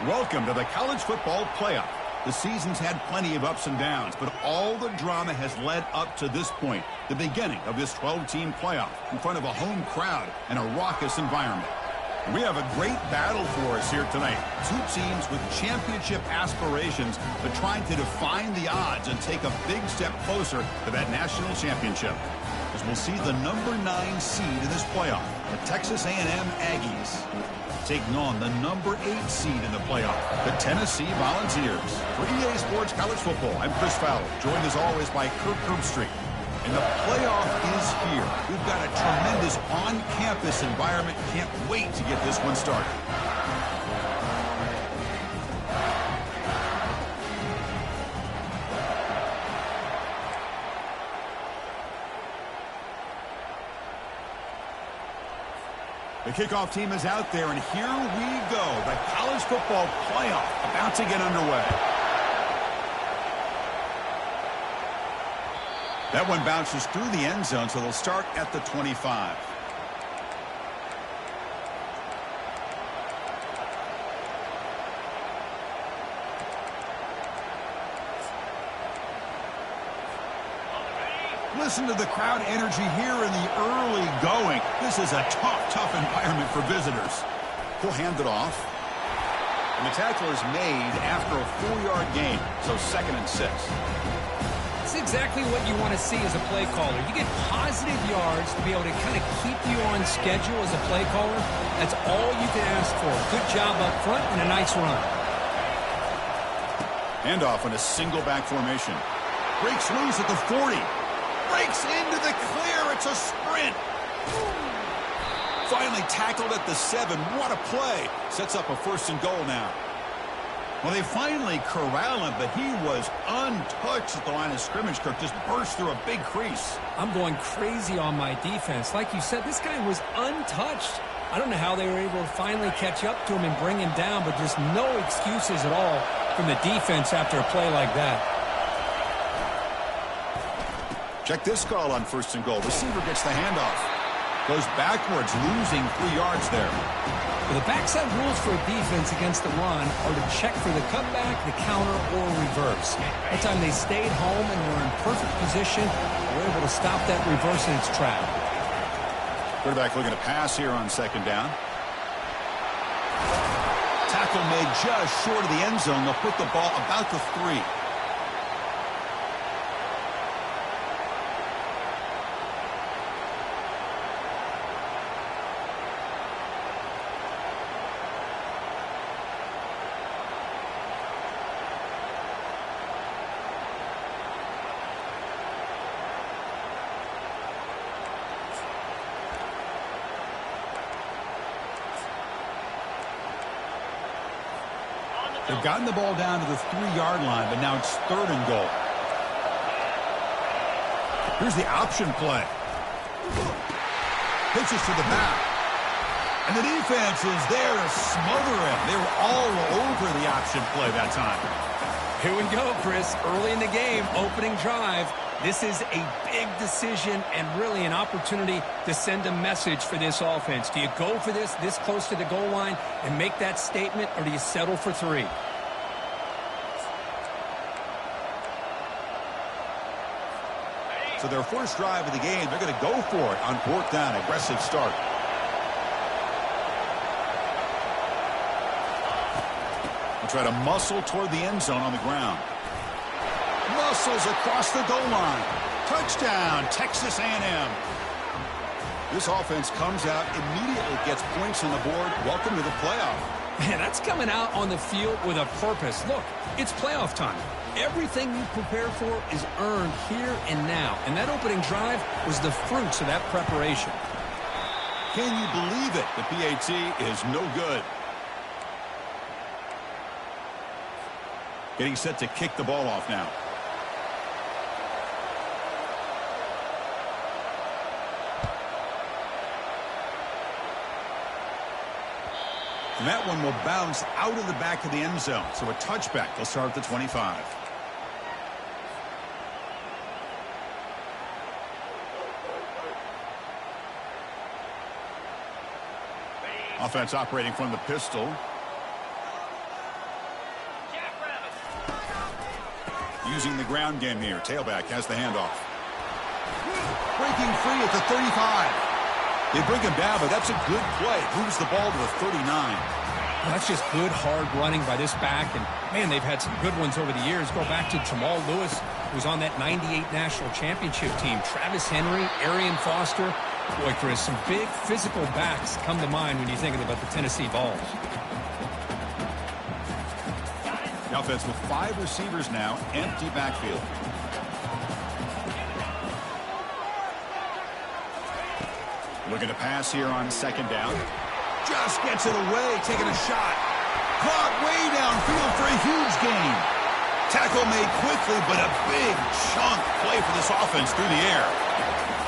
Welcome to the college football playoff. The season's had plenty of ups and downs, but all the drama has led up to this point, the beginning of this 12-team playoff in front of a home crowd and a raucous environment. We have a great battle for us here tonight. Two teams with championship aspirations, but trying to define the odds and take a big step closer to that national championship. As we'll see the number 9 seed in this playoff, the Texas A&M Aggies, taking on the number 8 seed in the playoff, the Tennessee Volunteers. For EA Sports College Football, I'm Chris Fowler, joined as always by Kirk Herbstreit. And the playoff is here. We've got a tremendous on-campus environment. Can't wait to get this one started. The kickoff team is out there, and here we go. The college football playoff about to get underway. That one bounces through the end zone, so they'll start at the 25. Listen to the crowd energy here in the early going. This is a tough environment for visitors. He'll hand it off. And the tackle is made after a 4-yard gain, so 2nd and 6. That's exactly what you want to see as a play caller. You get positive yards to be able to kind of keep you on schedule as a play caller. That's all you can ask for. Good job up front and a nice run. Handoff in a single back formation. Breaks loose at the 40. Breaks into the clear. It's a sprint. Finally tackled at the 7. What a play. Sets up a 1st and goal now. Well, they finally corral him, but he was untouched at the line of scrimmage. Kirk just burst through a big crease. I'm going crazy on my defense. Like you said, this guy was untouched. I don't know how they were able to finally catch up to him and bring him down, but just no excuses at all from the defense after a play like that. Check this call on 1st and goal. Receiver gets the handoff. Goes backwards, losing 3 yards there. Well, the backside rules for a defense against the run are to check for the cutback, the counter, or reverse. That time they stayed home and were in perfect position. They were able to stop that reverse in its track. Quarterback looking to pass here on 2nd down. Tackle made just short of the end zone. They'll put the ball about the 3. They've gotten the ball down to the 3-yard line, but now it's 3rd and goal. Here's the option play. Pitches to the back. And the defense is there to smother him. They were all over the option play that time. Here we go, Chris. Early in the game, opening drive. This is a big decision and really an opportunity to send a message for this offense. Do you go for this close to the goal line and make that statement, or do you settle for 3? So their first drive of the game, they're going to go for it on 4th down. Aggressive start. They'll try to muscle toward the end zone on the ground. Muscles across the goal line. Touchdown, Texas A&M. This offense comes out, immediately gets points on the board. Welcome to the playoff. Man, that's coming out on the field with a purpose. Look, it's playoff time. Everything you prepare for is earned here and now. And that opening drive was the fruits of that preparation. Can you believe it? The PAT is no good. Getting set to kick the ball off now. And that one will bounce out of the back of the end zone. So a touchback. They'll start at the 25. Offense operating from the pistol. using the ground game here. Tailback has the handoff. Breaking free at the 35. They bring him down, but that's a good play. Moves the ball to the 39. That's just good, hard running by this back. And, man, they've had some good ones over the years. Go back to Jamal Lewis, who was on that 98 National Championship team. Travis Henry, Arian Foster. Boy, Chris, some big physical backs come to mind when you think about the Tennessee Vols. The offense with 5 receivers now, empty backfield. Looking to pass here on second down. Just gets it away, taking a shot. Caught way downfield for a huge gain. Tackle made quickly, but a big chunk play for this offense through the air.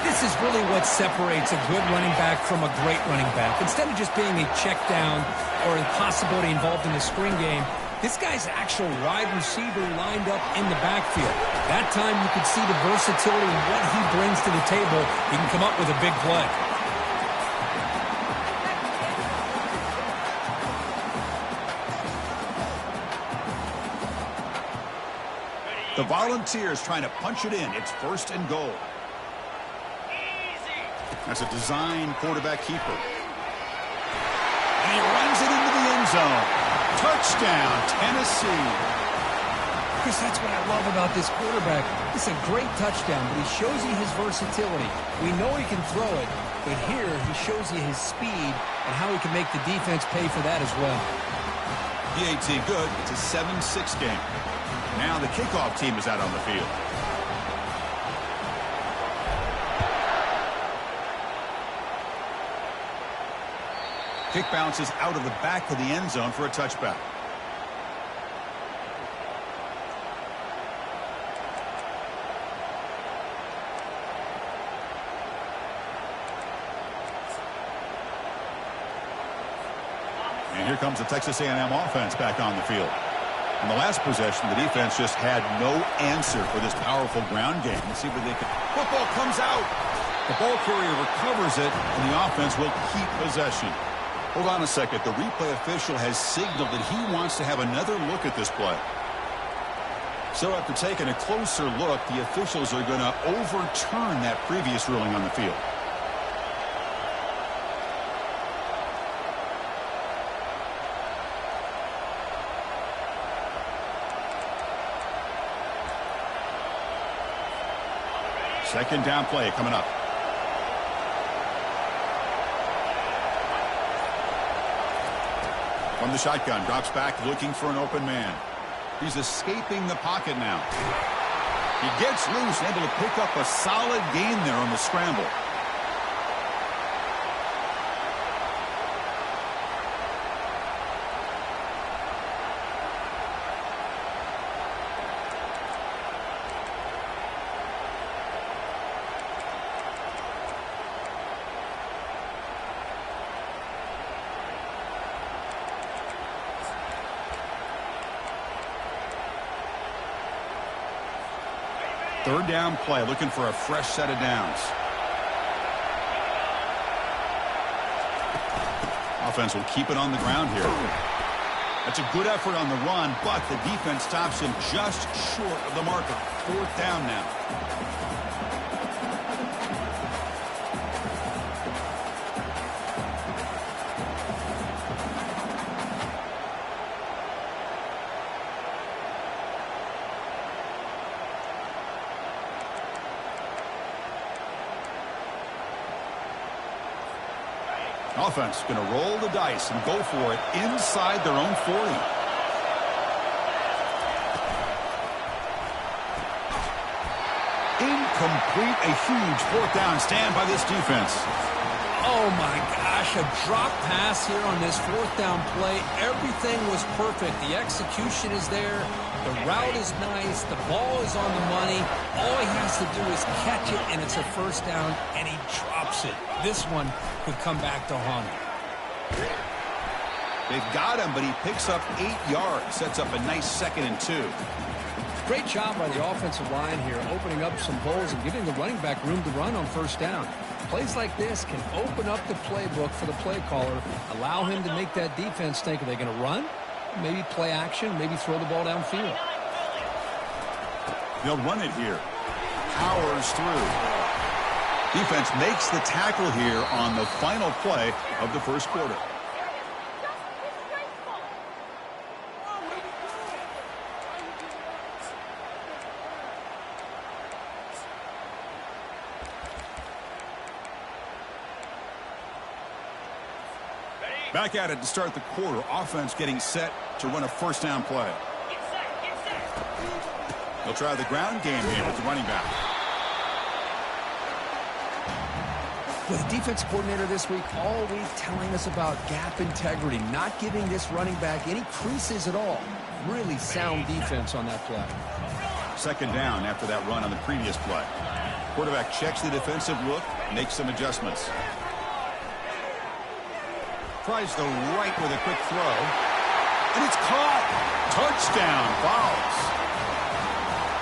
This is really what separates a good running back from a great running back. Instead of just being a check down or a possibility involved in the screen game, this guy's actual wide receiver lined up in the backfield. That time you could see the versatility and what he brings to the table. He can come up with a big play. The Volunteers trying to punch it in. It's 1st and goal. That's a design quarterback keeper. And he runs it into the end zone. Touchdown, Tennessee. Chris, that's what I love about this quarterback. It's a great touchdown, but he shows you his versatility. We know he can throw it, but here he shows you his speed and how he can make the defense pay for that as well. PAT good. It's a 7-6 game. Now the kickoff team is out on the field. Kick bounces out of the back of the end zone for a touchback. And here comes the Texas A&M offense back on the field. In the last possession, the defense just had no answer for this powerful ground game. Let's see what they can. Football comes out. The ball carrier recovers it, and the offense will keep possession. Hold on a second. The replay official has signaled that he wants to have another look at this play. So after taking a closer look, the officials are going to overturn that previous ruling on the field. Second down play coming up. From the shotgun, drops back looking for an open man. He's escaping the pocket now. He gets loose, able to pick up a solid gain there on the scramble. Third down play, looking for a fresh set of downs. Offense will keep it on the ground here. That's a good effort on the run, but the defense stops him just short of the marker. 4th down now. Offense going to roll the dice and go for it inside their own 40. Incomplete, a huge 4th down stand by this defense. Oh, my gosh, a drop pass here on this 4th down play. Everything was perfect. The execution is there. The route is nice. The ball is on the money. All he has to do is catch it, and it's a 1st down, and he drops it. This one could come back to haunt him. They've got him, but he picks up 8 yards. Sets up a nice 2nd and 2. Great job by the offensive line here, opening up some holes and giving the running back room to run on 1st down. Plays like this can open up the playbook for the play caller, allow him to make that defense think, are they going to run? Maybe play action, maybe throw the ball downfield. They'll run it here. Powers through. Defense makes the tackle here on the final play of the first quarter. Back at it to start the quarter. Offense getting set to run a first down play. They'll try the ground game here with the running back. Well, the defense coordinator this week all week telling us about gap integrity, not giving this running back any creases at all. Really sound defense on that play. Second down after that run on the previous play. Quarterback checks the defensive look, makes some adjustments. Tries the right with a quick throw. And it's caught. Touchdown, Fowles.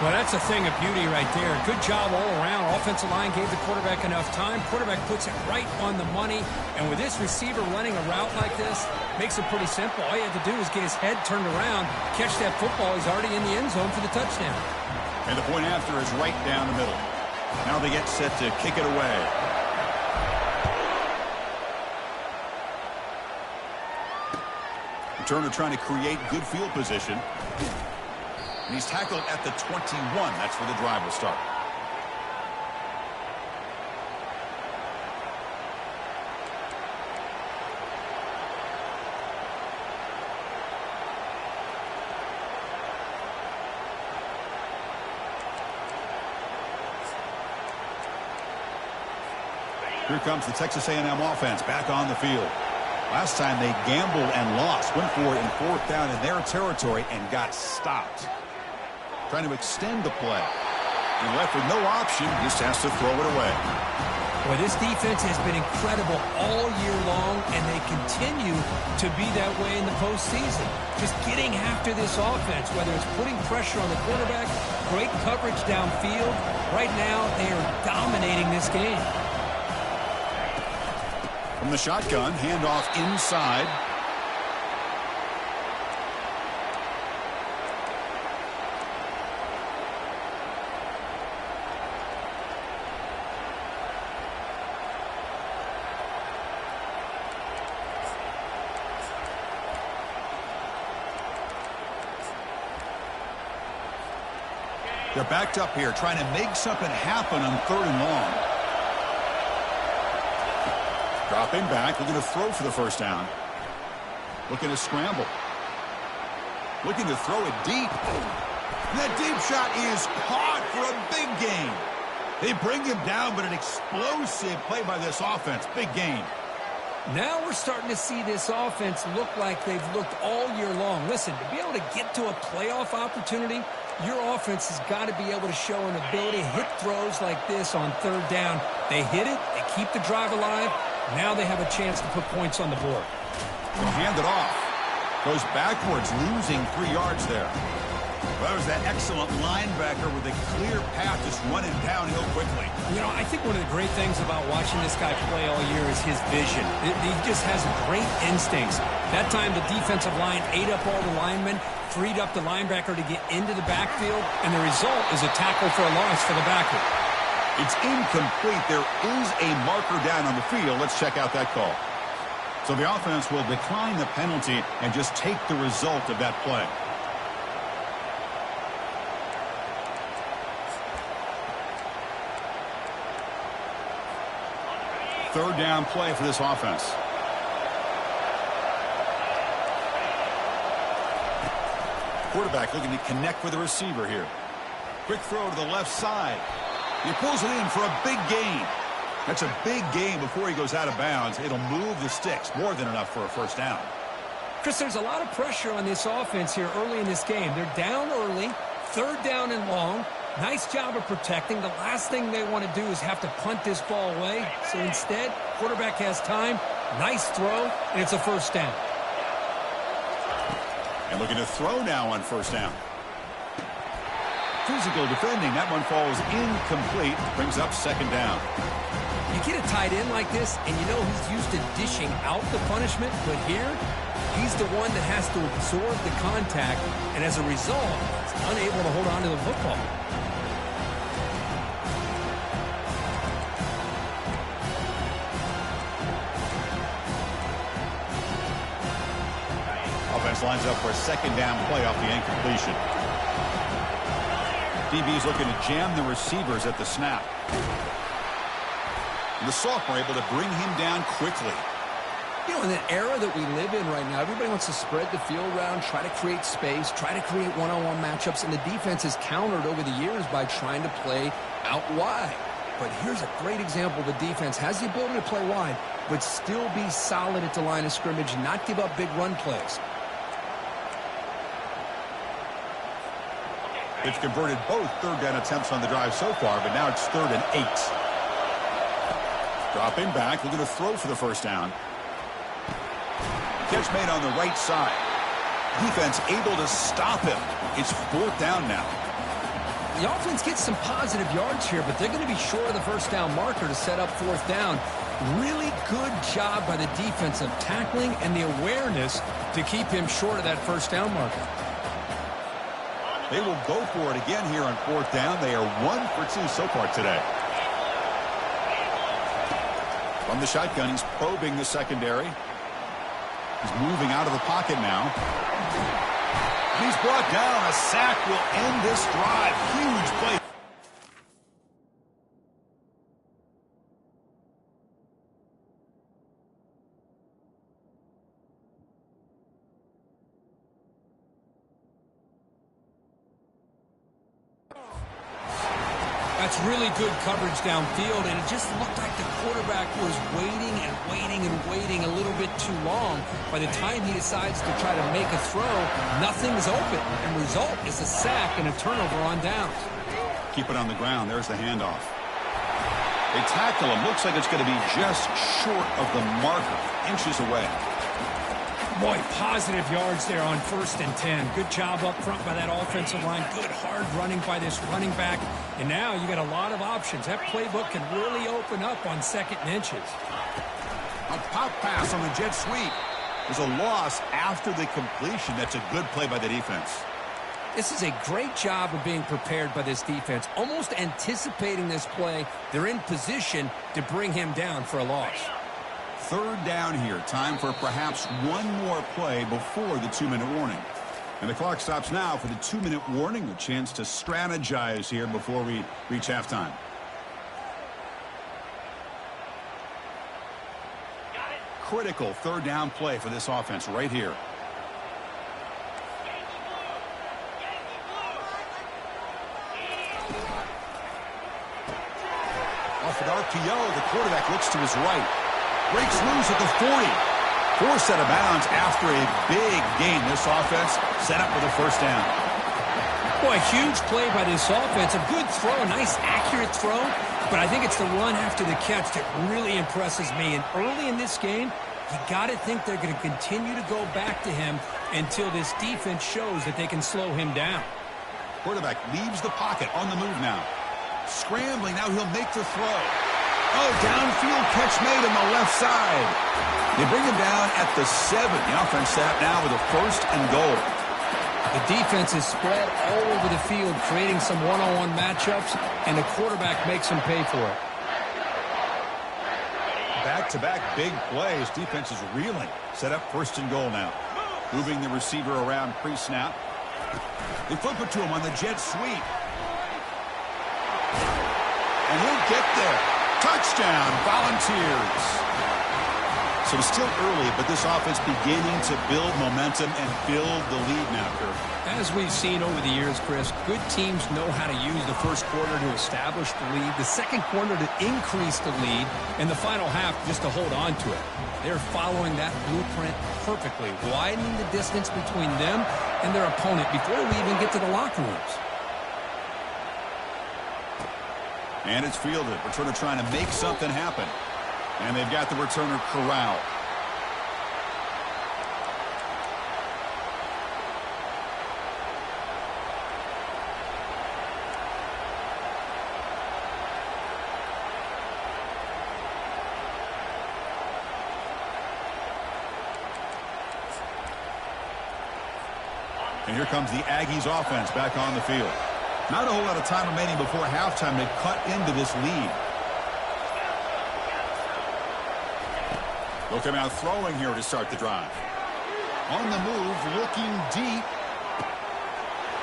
Well, that's a thing of beauty right there. Good job all around. Offensive line gave the quarterback enough time. Quarterback puts it right on the money. And with this receiver running a route like this, makes it pretty simple. All you have to do is get his head turned around, catch that football. He's already in the end zone for the touchdown. And the point after is right down the middle. Now they get set to kick it away. Turner trying to create good field position. And he's tackled at the 21. That's where the drive will start. Here comes the Texas A&M offense back on the field. Last time they gambled and lost. Went for it in fourth down in their territory and got stopped. Trying to extend the play. And left with no option. Just has to throw it away. Boy, this defense has been incredible all year long, and they continue to be that way in the postseason. Just getting after this offense, whether it's putting pressure on the quarterback, great coverage downfield. Right now, they are dominating this game. From the shotgun, handoff inside. They're backed up here, trying to make something happen on third and long. Dropping back, looking to throw for the first down. Looking to scramble. Looking to throw it deep. And that deep shot is caught for a big gain. They bring him down, but an explosive play by this offense. Big gain. Now we're starting to see this offense look like they've looked all year long. Listen, to be able to get to a playoff opportunity, your offense has got to be able to show an ability to hit throws like this on third down. They hit it, they keep the drive alive. Now they have a chance to put points on the board. They'll hand it off. Goes backwards, losing 3 yards there. Well, that was that excellent linebacker with a clear path just running downhill quickly. You know, I think one of the great things about watching this guy play all year is his vision. He just has great instincts. That time the defensive line ate up all the linemen, freed up the linebacker to get into the backfield, and the result is a tackle for a loss for the backer. It's incomplete. There is a marker down on the field. Let's check out that call. So the offense will decline the penalty and just take the result of that play. Third down play for this offense. Quarterback looking to connect with the receiver here. Quick throw to the left side. He pulls it in for a big gain. That's a big gain before he goes out of bounds. It'll move the sticks. More than enough for a first down. Chris, there's a lot of pressure on this offense here early in this game. They're down early, third down and long. Nice job of protecting. The last thing they want to do is have to punt this ball away. So instead, quarterback has time. Nice throw, and it's a first down. And looking to throw now on first down. Physical defending. That one falls incomplete. Brings up second down. You get a tight end like this, and you know he's used to dishing out the punishment. But here, he's the one that has to absorb the contact. And as a result, he's unable to hold on to the football. lines up for a second down play off the incompletion. DB's looking to jam the receivers at the snap. The sophomore able to bring him down quickly. You know, in the era that we live in right now, everybody wants to spread the field around, try to create space, try to create one-on-one matchups, and the defense has countered over the years by trying to play out wide. But here's a great example. The defense has the ability to play wide, but still be solid at the line of scrimmage, not give up big run plays. It's converted both third down attempts on the drive so far, but now it's 3rd and 8. Dropping back, looking to throw for the first down. Catch made on the right side. Defense able to stop him. It's 4th down now. The offense gets some positive yards here, but they're going to be short of the first down marker to set up 4th down. Really good job by the defense of tackling and the awareness to keep him short of that first down marker. They will go for it again here on 4th down. They are 1 for 2 so far today. From the shotgun, he's probing the secondary. He's moving out of the pocket now. He's brought down. A sack will end this drive. Huge play. That's really good coverage downfield, and it just looked like the quarterback was waiting and waiting and waiting a little bit too long. By the time he decides to try to make a throw, nothing's open, and result is a sack and a turnover on downs. Keep it on the ground. There's the handoff. They tackle him. Looks like it's going to be just short of the marker, inches away. Boy, positive yards there on 1st and 10. Good job up front by that offensive line. Good hard running by this running back. And now you got a lot of options. That playbook can really open up on 2nd and inches. A pop pass on the jet sweep. There's a loss after the completion. That's a good play by the defense. This is a great job of being prepared by this defense. Almost anticipating this play. They're in position to bring him down for a loss. 3rd down here. Time for perhaps one more play before the 2-minute warning. And the clock stops now for the 2-minute warning. A chance to strategize here before we reach halftime. Critical 3rd down play for this offense right here. Off an RPO, the quarterback looks to his right. Breaks loose at the 40. Forced out of bounds after a big gain. This offense set up with a first down. Boy, huge play by this offense. A good throw, a nice accurate throw. But I think it's the run after the catch that really impresses me. And early in this game, you got to think they're going to continue to go back to him until this defense shows that they can slow him down. Quarterback leaves the pocket on the move now. Scrambling, now he'll make the throw. Oh, downfield catch made on the left side. They bring him down at the 7. The offense set up now with a 1st and goal. The defense is spread all over the field, creating some one-on-one matchups, and the quarterback makes them pay for it. Back-to-back big plays. Defense is reeling. Set up 1st and goal now. Moving the receiver around pre-snap. They flip it to him on the jet sweep. And he'll get there. Touchdown, Volunteers. So it's still early, but this offense beginning to build momentum and build the lead now, Kirk. As we've seen over the years, Chris, good teams know how to use the first quarter to establish the lead, the second quarter to increase the lead, and the final half just to hold on to it. They're following that blueprint perfectly, widening the distance between them and their opponent before we even get to the locker rooms. And it's fielded. Returner trying to make something happen. And they've got the returner corralled. And here comes the Aggies offense back on the field. Not a whole lot of time remaining before halftime to cut into this lead. They'll come out throwing here to start the drive. On the move, looking deep.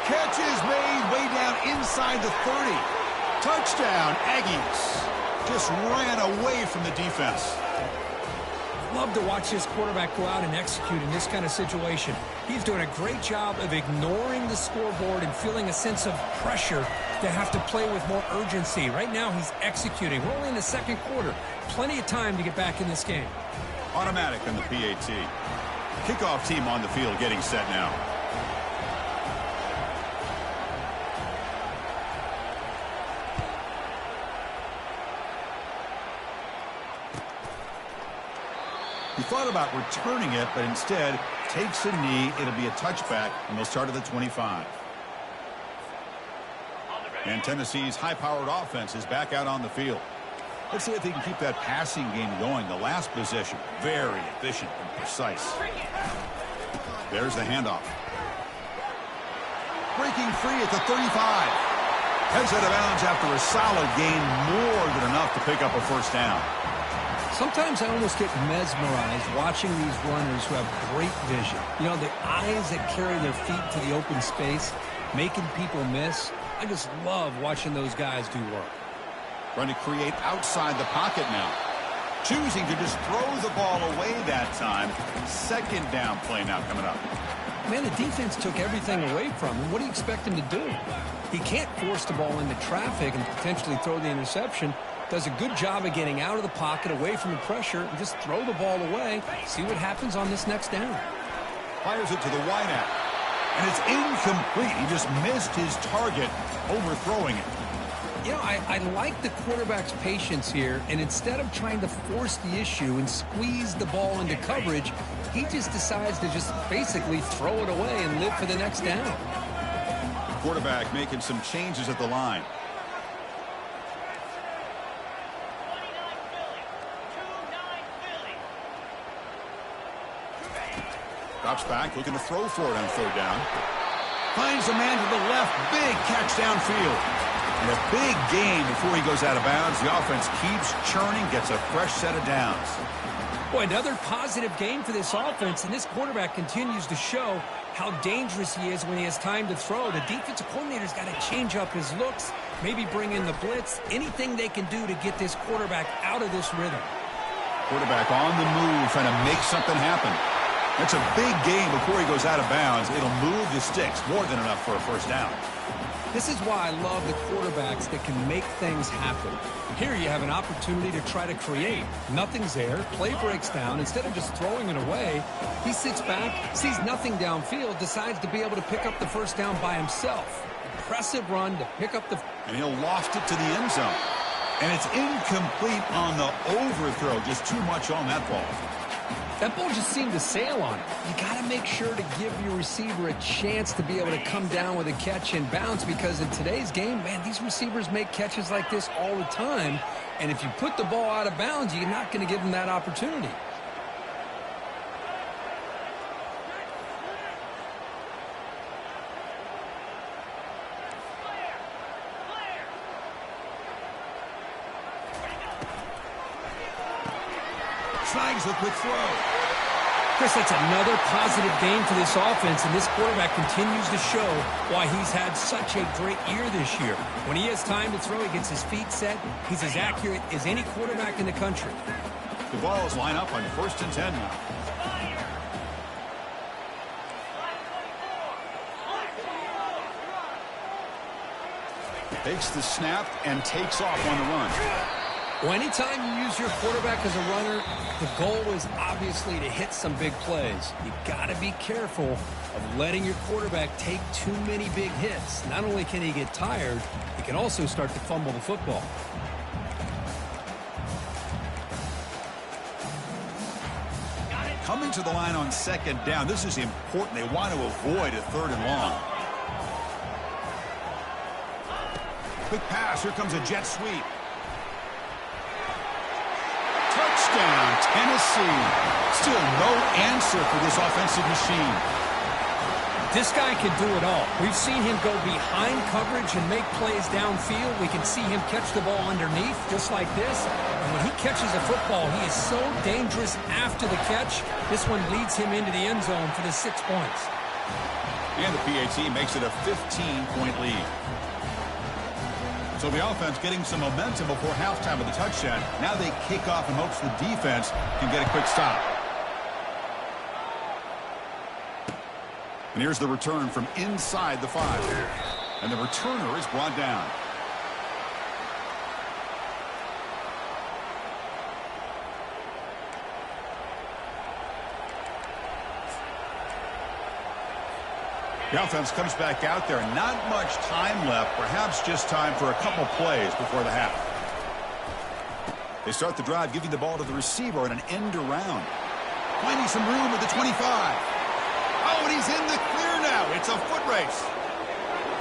Catch is made way down inside the 30. Touchdown, Aggies. Just ran away from the defense. Love to watch this quarterback go out and execute in this kind of situation. He's doing a great job of ignoring the scoreboard and feeling a sense of pressure to have to play with more urgency. Right now, he's executing. We're only in the second quarter. Plenty of time to get back in this game. Automatic on the PAT. Kickoff team on the field getting set now. He thought about returning it, but instead takes a knee. It'll be a touchback, and they'll start at the 25. And Tennessee's high-powered offense is back out on the field. Let's see if they can keep that passing game going. The last possession, very efficient and precise. There's the handoff. Breaking free at the 35. Heads out of bounds after a solid gain, more than enough to pick up a first down. Sometimes I almost get mesmerized watching these runners who have great vision. You know, the eyes that carry their feet to the open space, making people miss. I just love watching those guys do work. Trying to create outside the pocket now. Choosing to just throw the ball away that time. Second down play now coming up. Man, the defense took everything away from him. What do you expect him to do? He can't force the ball into traffic and potentially throw the interception. Does a good job of getting out of the pocket, away from the pressure, and just throw the ball away. See what happens on this next down. Fires it to the wideout. And it's incomplete. He just missed his target, overthrowing it. You know, I like the quarterback's patience here, and instead of trying to force the issue and squeeze the ball into coverage, he just decides to just basically throw it away and live for the next down. Quarterback making some changes at the line. Drops back, looking to throw for it on third down. Finds a man to the left. Big catch downfield. And a big gain before he goes out of bounds. The offense keeps churning, gets a fresh set of downs. Boy, another positive game for this offense, and this quarterback continues to show how dangerous he is when he has time to throw. The defensive coordinator's got to change up his looks, maybe bring in the blitz, anything they can do to get this quarterback out of this rhythm. Quarterback on the move, trying to make something happen. That's a big gain before he goes out of bounds. It'll move the sticks, more than enough for a first down. This is why I love the quarterbacks that can make things happen. Here you have an opportunity to try to create. Nothing's there. Play breaks down. Instead of just throwing it away, he sits back, sees nothing downfield, decides to be able to pick up the first down by himself. Impressive run to pick up the... And he'll loft it to the end zone. And it's incomplete on the overthrow. Just too much on that ball. That ball just seemed to sail on it. You got to make sure to give your receiver a chance to be able to come down with a catch and bounce, because in today's game, man, these receivers make catches like this all the time. And if you put the ball out of bounds, you're not going to give them that opportunity. Snags the quick throw. Chris, that's another positive game for this offense, and this quarterback continues to show why he's had such a great year this year. When he has time to throw, he gets his feet set. He's as accurate as any quarterback in the country. The balls line up on 1st and 10 now. Takes the snap and takes off on the run. Well, anytime you use your quarterback as a runner, the goal is obviously to hit some big plays. You got to be careful of letting your quarterback take too many big hits. Not only can he get tired, he can also start to fumble the football. Coming to the line on 2nd down. This is important. They want to avoid a 3rd and long. Quick pass. Here comes a jet sweep. Touchdown, Tennessee. Still no answer for this offensive machine. This guy can do it all. We've seen him go behind coverage and make plays downfield. We can see him catch the ball underneath, just like this. And when he catches a football, he is so dangerous after the catch. This one leads him into the end zone for the 6 points. And the PAT makes it a 15-point lead. So the offense getting some momentum before halftime with the touchdown. Now they kick off in hopes the defense can get a quick stop. And here's the return from inside the 5. And the returner is brought down. The offense comes back out there. Not much time left. Perhaps just time for a couple plays before the half. They start the drive giving the ball to the receiver on an end around. Finding some room at the 25. Oh, and he's in the clear now. It's a foot race.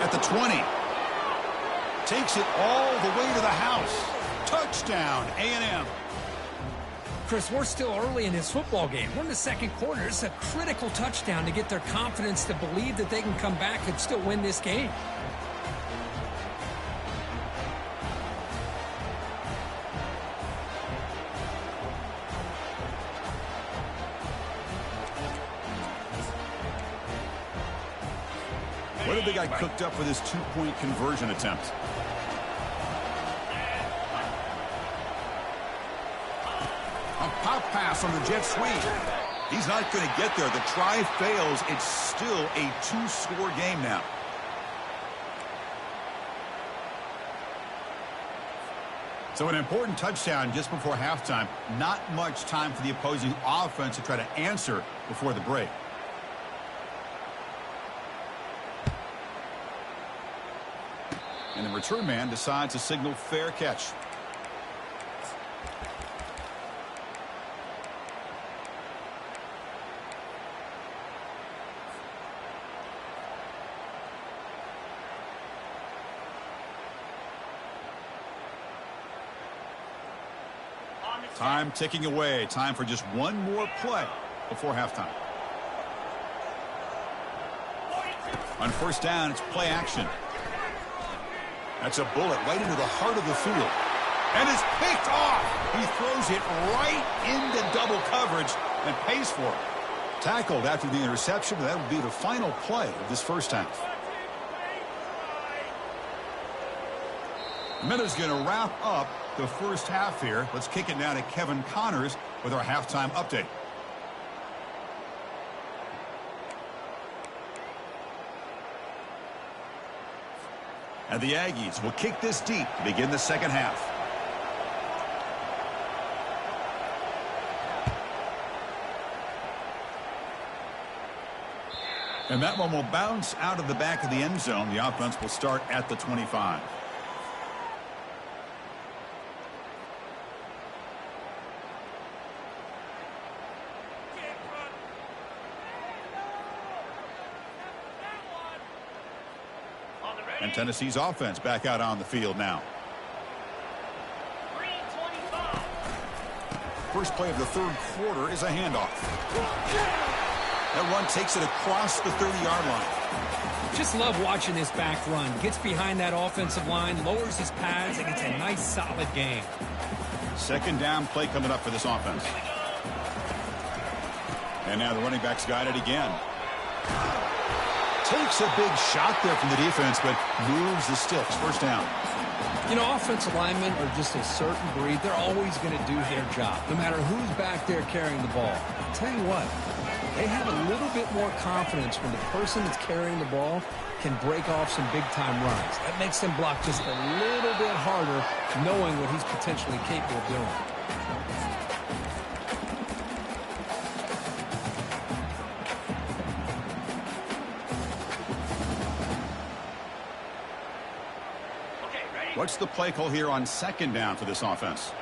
At the 20. Takes it all the way to the house. Touchdown, A&M. Chris, we're still early in this football game. We're in the second quarter. It's a critical touchdown to get their confidence to believe that they can come back and still win this game. What have they got cooked up for this two-point conversion attempt? A pop pass on the jet sweep. He's not going to get there. The try fails. It's still a two-score game now. So an important touchdown just before halftime. Not much time for the opposing offense to try to answer before the break. And the return man decides to signal fair catch. Time ticking away. Time for just one more play before halftime. On first down, it's play action. That's a bullet right into the heart of the field. And it's picked off. He throws it right into double coverage and pays for it. Tackled after the interception. That will be the final play of this first half. Minute's going to wrap up the first half here. Let's kick it now to Kevin Connors with our halftime update. And the Aggies will kick this deep to begin the second half. And that one will bounce out of the back of the end zone. The offense will start at the 25. And Tennessee's offense back out on the field now. First play of the third quarter is a handoff. That run takes it across the 30-yard line. Just love watching this back run. Gets behind that offensive line, lowers his pads, and it's a nice, solid game. Second down play coming up for this offense. And now the running back's got it again. Takes a big shot there from the defense, but moves the sticks. First down. You know, offensive linemen are just a certain breed. They're always going to do their job, no matter who's back there carrying the ball. I'll tell you what, they have a little bit more confidence when the person that's carrying the ball can break off some big-time runs. That makes them block just a little bit harder, knowing what he's potentially capable of doing. What's the play call here on second down for this offense?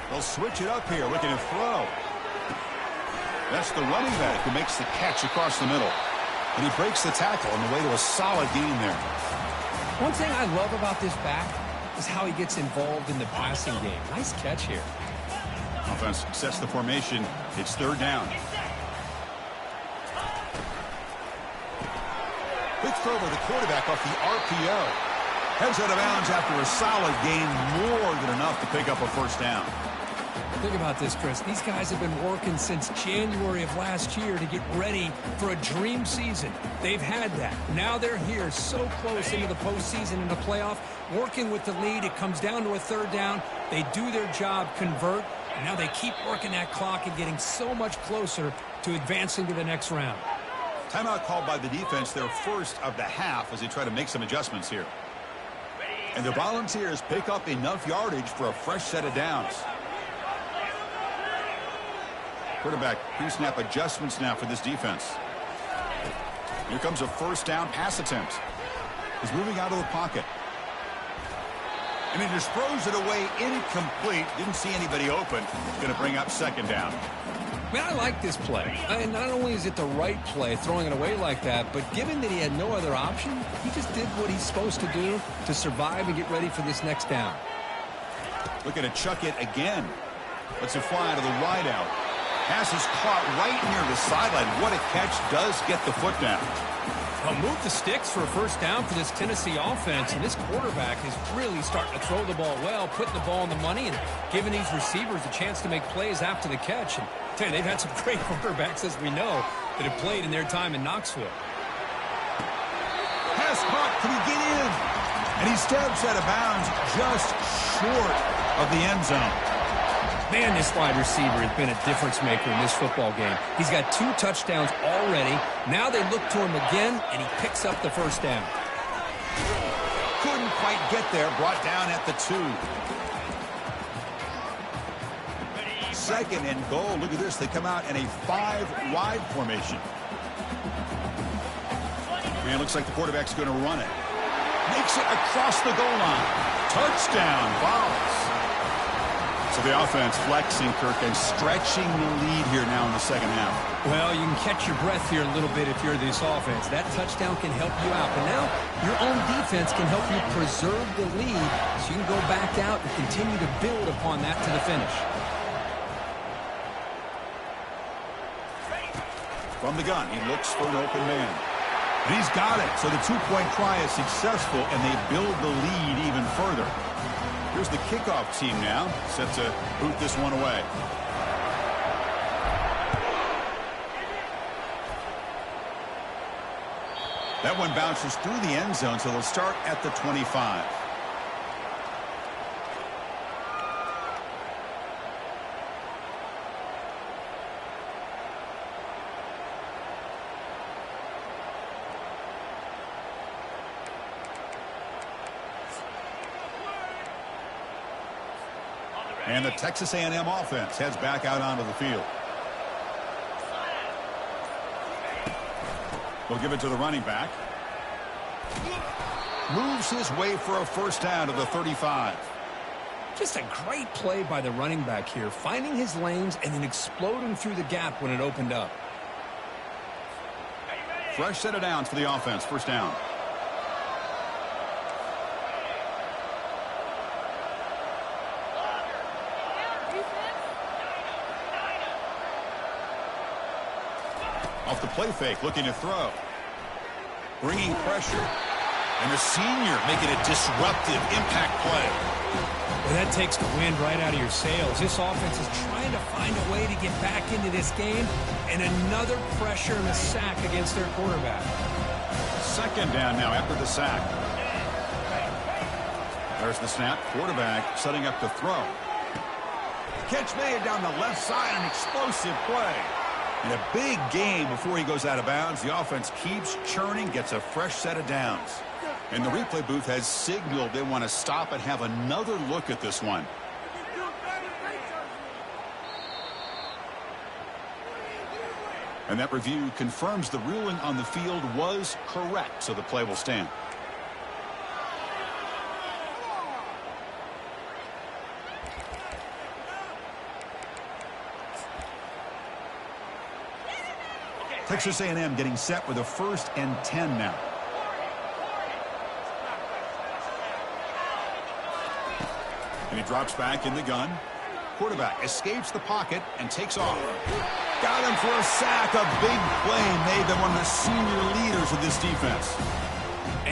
They'll switch it up here, looking to throw. That's the running back who makes the catch across the middle. And he breaks the tackle on the way to a solid gain there. One thing I love about this back is how he gets involved in the passing game. Nice catch here. Offense sets the formation. It's third down. knocked over the quarterback off the RPO. Heads out of bounds after a solid gain, more than enough to pick up a first down. Think about this, Chris. These guys have been working since January of last year to get ready for a dream season. They've had that. Now they're here so close into the postseason and the playoff, working with the lead. It comes down to a third down. They do their job, convert, and now they keep working that clock and getting so much closer to advancing to the next round. Timeout called by the defense, their first of the half, as they try to make some adjustments here. And the Volunteers pick up enough yardage for a fresh set of downs. Quarterback pre-snap adjustments now for this defense. Here comes a first down pass attempt. He's moving out of the pocket. And he just throws it away incomplete. Didn't see anybody open. Going to bring up second down. Man, I like this play. And not only is it the right play, throwing it away like that, but given that he had no other option, he just did what he's supposed to do to survive and get ready for this next down. Looking to chuck it again. Lets it fly to the wide out. Pass is caught right near the sideline. What a catch. Does get the foot down. Well, move the sticks for a first down for this Tennessee offense, and this quarterback is really starting to throw the ball well, putting the ball on the money, and giving these receivers a chance to make plays after the catch. And I tell you, they've had some great quarterbacks, as we know, that have played in their time in Knoxville. Pass caught. Can he get in? And he steps out of bounds just short of the end zone. Man, this wide receiver has been a difference maker in this football game. He's got 2 touchdowns already. Now they look to him again, and he picks up the first down. Couldn't quite get there. Brought down at the 2. Second and goal. Look at this. They come out in a 5-wide formation. Man, looks like the quarterback's going to run it. Makes it across the goal line. Touchdown, Vols. So the offense flexing, Kirk, and stretching the lead here now in the second half. Well, you can catch your breath here a little bit if you're this offense. That touchdown can help you out. But now your own defense can help you preserve the lead so you can go back out and continue to build upon that to the finish. From the gun, he looks for an open man. And he's got it. So the two-point try is successful, and they build the lead even further. Here's the kickoff team now, set to boot this one away. That one bounces through the end zone, so they'll start at the 25. And the Texas A&M offense heads back out onto the field. We'll give it to the running back. Moves his way for a first down to the 35. Just a great play by the running back here, finding his lanes and then exploding through the gap when it opened up. Fresh set of downs for the offense. First down. Off the play fake, looking to throw. Bringing pressure. And the senior making a disruptive impact play. Well, that takes the wind right out of your sails. This offense is trying to find a way to get back into this game. And another pressure and a sack against their quarterback. Second down now after the sack. There's the snap. Quarterback setting up to throw. Catch made down the left side. An explosive play. And a big game before he goes out of bounds. The offense keeps churning, gets a fresh set of downs. And the replay booth has signaled they want to stop and have another look at this one. And that review confirms the ruling on the field was correct, so the play will stand. Texas A&M getting set with a 1st and 10 now. And he drops back in the gun. Quarterback escapes the pocket and takes off. Got him for a sack. A big play made them one of the senior leaders of this defense.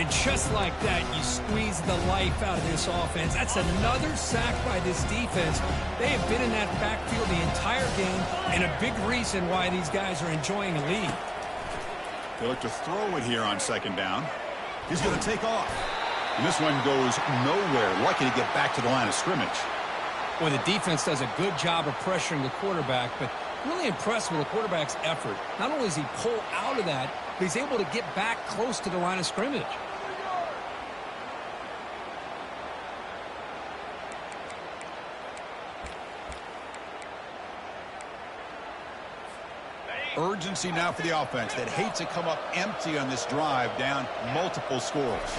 And just like that, you squeeze the life out of this offense. That's another sack by this defense. They have been in that backfield the entire game, and a big reason why these guys are enjoying a lead. They look to throw it here on second down. He's going to take off. And this one goes nowhere. Lucky to get back to the line of scrimmage. Well, the defense does a good job of pressuring the quarterback, but really impressed with the quarterback's effort. Not only does he pull out of that, but he's able to get back close to the line of scrimmage. Urgency now for the offense that hate to come up empty on this drive, down multiple scores.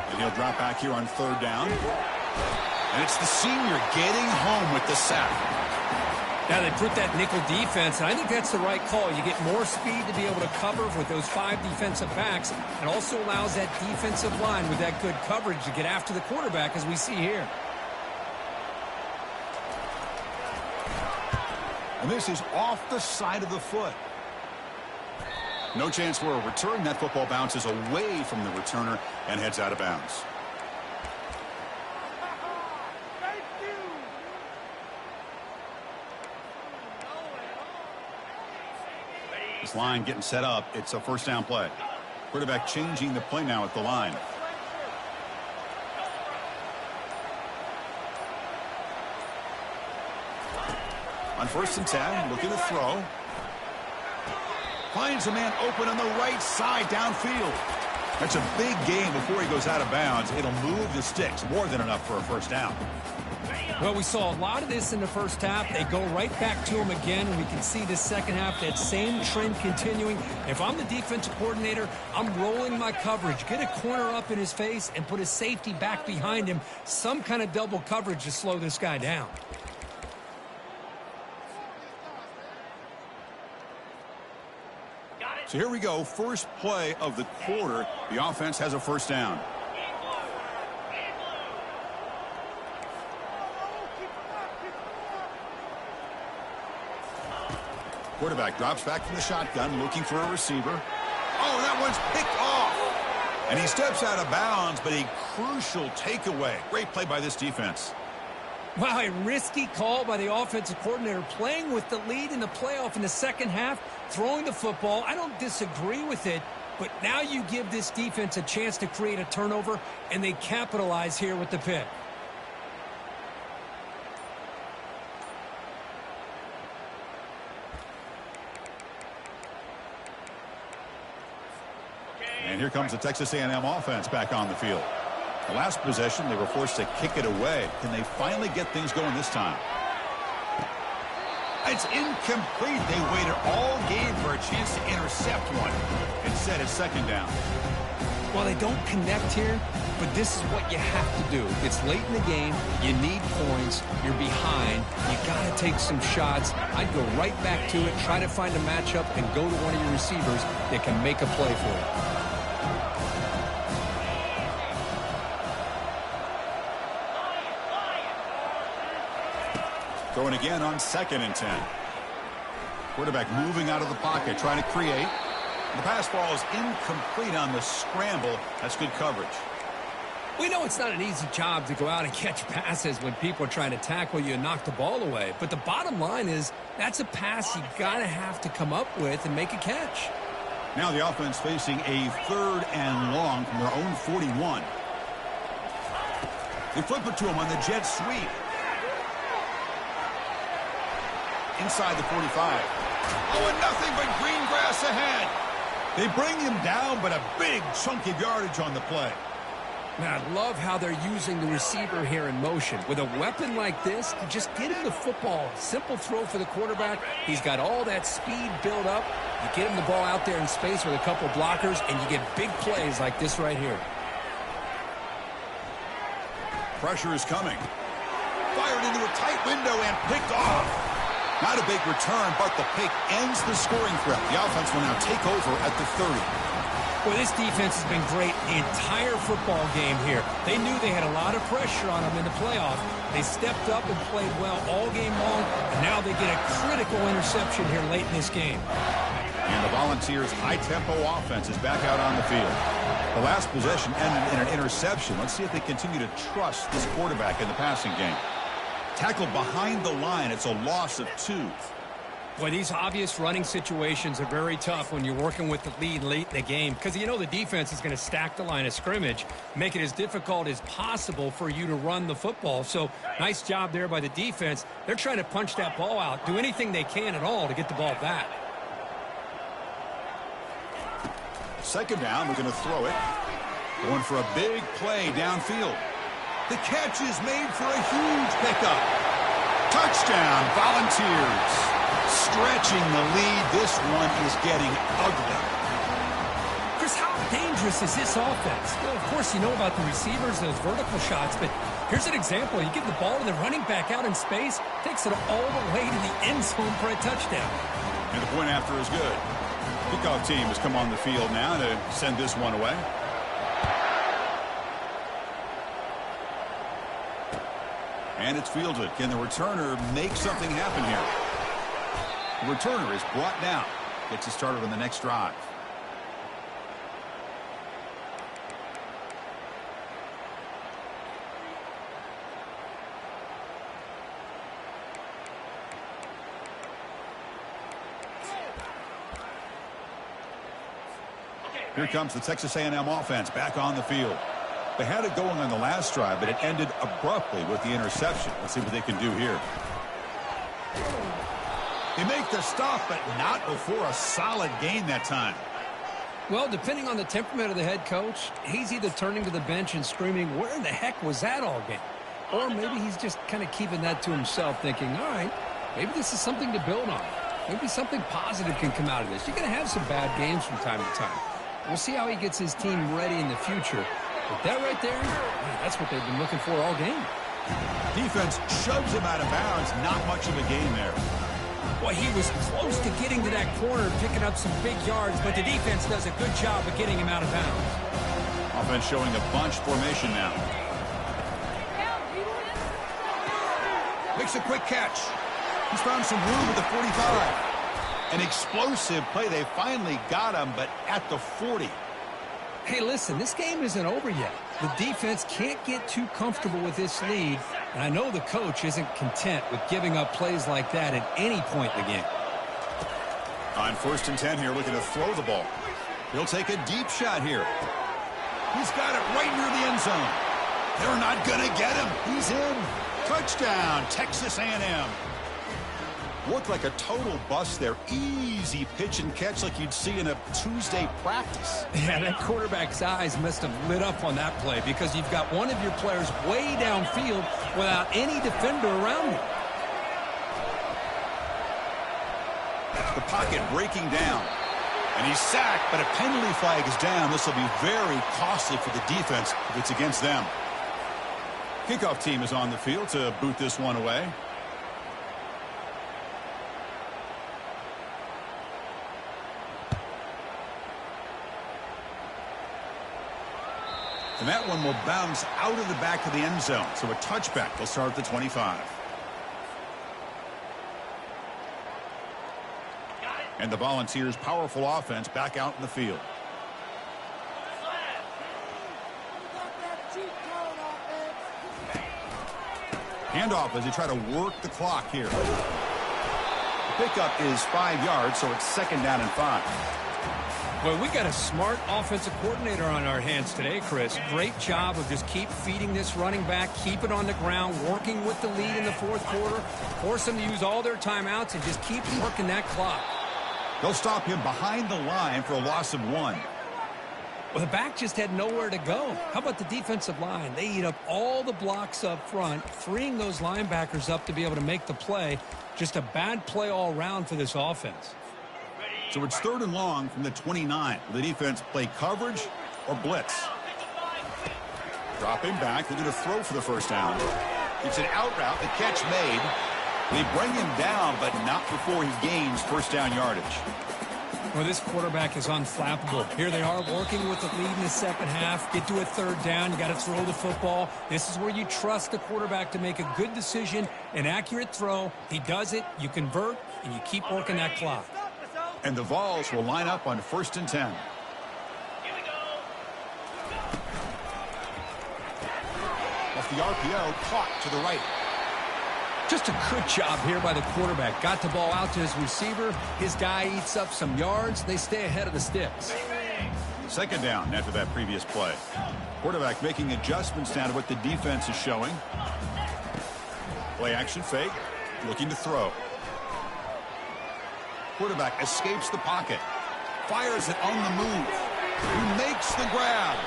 And he'll drop back here on third down. And it's the senior getting home with the sack. Now they put that nickel defense, and I think that's the right call. You get more speed to be able to cover with those 5 defensive backs. It also allows that defensive line with that good coverage to get after the quarterback, as we see here. And this is off the side of the foot. No chance for a return. That football bounces away from the returner and heads out of bounds. This line getting set up. It's a first down play. Quarterback changing the play now at the line. On 1st and 10, looking to throw. Finds a man open on the right side downfield. That's a big gain before he goes out of bounds. It'll move the sticks. More than enough for a first down. Well, we saw a lot of this in the first half. They go right back to him again. We can see the second half, that same trend continuing. If I'm the defensive coordinator, I'm rolling my coverage. Get a corner up in his face and put a safety back behind him. Some kind of double coverage to slow this guy down. So here we go. First play of the quarter. The offense has a first down. Quarterback drops back from the shotgun, looking for a receiver. Oh, that one's picked off. And he steps out of bounds, but a crucial takeaway. Great play by this defense. Wow, a risky call by the offensive coordinator, playing with the lead in the playoff in the second half, throwing the football. I don't disagree with it, but now you give this defense a chance to create a turnover, and they capitalize here with the pick. And here comes the Texas A&M offense back on the field. The last possession, they were forced to kick it away. Can they finally get things going this time? It's incomplete. They waited all game for a chance to intercept one. Instead, it's second down. Well, they don't connect here, but this is what you have to do. It's late in the game. You need points. You're behind. You got to take some shots. I'd go right back to it, try to find a matchup, and go to one of your receivers that can make a play for you. Throwing again on 2nd and 10. Quarterback moving out of the pocket, trying to create. The pass ball is incomplete on the scramble. That's good coverage. We know it's not an easy job to go out and catch passes when people are trying to tackle you and knock the ball away. But the bottom line is that's a pass you got to have to come up with and make a catch. Now the offense facing a 3rd and long from their own 41. They flip it to him on the jet sweep. Inside the 45. Oh, and nothing but green grass ahead. They bring him down, but a big chunk of yardage on the play. Man, I love how they're using the receiver here in motion. With a weapon like this, just get him the football. Simple throw for the quarterback. He's got all that speed built up. You get him the ball out there in space with a couple blockers, and you get big plays like this right here. Pressure is coming. Fired into a tight window and picked off. Not a big return, but the pick ends the scoring threat. The offense will now take over at the 30. Well, this defense has been great the entire football game here. They knew they had a lot of pressure on them in the playoff. They stepped up and played well all game long, and now they get a critical interception here late in this game. And the Volunteers' high-tempo offense is back out on the field. The last possession ended in an interception. Let's see if they continue to trust this quarterback in the passing game. Tackled behind the line. It's a loss of 2. Boy, these obvious running situations are very tough when you're working with the lead late in the game because you know the defense is going to stack the line of scrimmage, make it as difficult as possible for you to run the football. So nice job there by the defense. They're trying to punch that ball out, do anything they can at all to get the ball back. Second down, we're going to throw it. Going for a big play downfield. The catch is made for a huge pickup. Touchdown, Volunteers. Stretching the lead. This one is getting ugly. Chris, how dangerous is this offense? Well, of course, you know about the receivers, those vertical shots, but here's an example. You give the ball to the running back out in space, takes it all the way to the end zone for a touchdown. And the point after is good. Kickoff team has come on the field now to send this one away. And it's fielded. Can the returner make something happen here? The returner is brought down. Gets us started on the next drive. Here comes the Texas A&M offense back on the field. They had it going on the last drive, but it ended abruptly with the interception. Let's see what they can do here. They make the stop, but not before a solid gain that time. Well, depending on the temperament of the head coach, he's either turning to the bench and screaming, where in the heck was that all game? Or maybe he's just kind of keeping that to himself, thinking, all right, maybe this is something to build on. Maybe something positive can come out of this. You're going to have some bad games from time to time. We'll see how he gets his team ready in the future. But that right there, man, that's what they've been looking for all game. Defense shoves him out of bounds. Not much of a gain there. Boy, he was close to getting to that corner, picking up some big yards, but the defense does a good job of getting him out of bounds. Offense showing a bunch formation now. Makes a quick catch. He's found some room at the 45. An explosive play. They finally got him, but at the 40. Hey, listen, this game isn't over yet. The defense can't get too comfortable with this lead, and I know the coach isn't content with giving up plays like that at any point in the game. On 1st and 10 here, looking to throw the ball. He'll take a deep shot here. He's got it right near the end zone. They're not going to get him. He's in. Touchdown, Texas A&M. Looked like a total bust there. Easy pitch and catch like you'd see in a Tuesday practice. Yeah, that quarterback's eyes must have lit up on that play because you've got one of your players way downfield without any defender around him. The pocket breaking down. And he's sacked, but a penalty flag is down. This will be very costly for the defense if it's against them. Kickoff team is on the field to boot this one away. And that one will bounce out of the back of the end zone. So a touchback will start at the 25. And the Volunteers' powerful offense back out in the field. Handoff as they try to work the clock here. The pickup is 5 yards, so it's 2nd down and 5. Well, we got a smart offensive coordinator on our hands today, Chris. Great job of just keep feeding this running back, keep it on the ground, working with the lead in the 4th quarter, force them to use all their timeouts, and just keep working that clock. They'll stop him behind the line for a loss of 1. Well, the back just had nowhere to go. How about the defensive line? They eat up all the blocks up front, freeing those linebackers up to be able to make the play. Just a bad play all around for this offense. So it's 3rd and long from the 29. Will the defense play coverage or blitz? Dropping back. They're going to throw for the 1st down. It's an out route. The catch made. They bring him down, but not before he gains 1st down yardage. Well, this quarterback is unflappable. Here they are working with the lead in the 2nd half. Get to a 3rd down. You got to throw the football. This is where you trust the quarterback to make a good decision, an accurate throw. He does it. You convert, and you keep working that clock. And the Vols will line up on 1st and 10. Off the RPO, caught to the right. Just a good job here by the quarterback. Got the ball out to his receiver. His guy eats up some yards. They stay ahead of the sticks. 2nd down after that previous play. Quarterback making adjustments down to what the defense is showing. Play action fake. Looking to throw. Quarterback escapes the pocket. Fires it on the move. He makes the grab.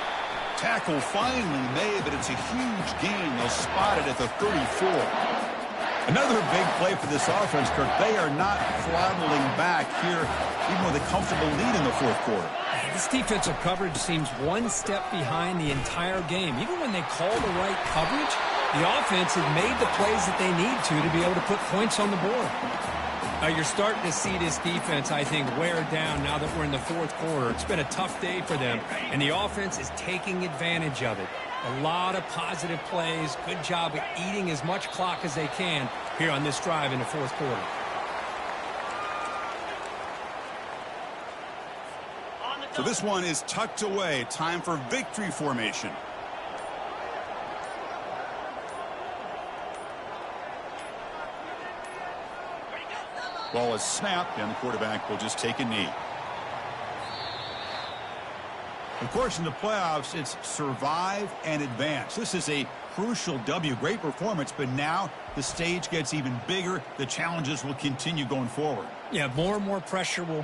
Tackle finally made, but it's a huge gain. They'll spot it at the 34. Another big play for this offense, Kirk. They are not throttling back here, even with a comfortable lead in the 4th quarter. This defensive coverage seems one step behind the entire game. Even when they call the right coverage, the offense has made the plays that they need to be able to put points on the board. You're starting to see this defense, I think, wear down now that we're in the 4th quarter. It's been a tough day for them, and the offense is taking advantage of it. A lot of positive plays. Good job of eating as much clock as they can here on this drive in the 4th quarter. So this one is tucked away. Time for victory formation. Ball is snapped, and the quarterback will just take a knee. Of course, in the playoffs, it's survive and advance. This is a crucial W. Great performance, but now the stage gets even bigger. The challenges will continue going forward. Yeah, more and more pressure will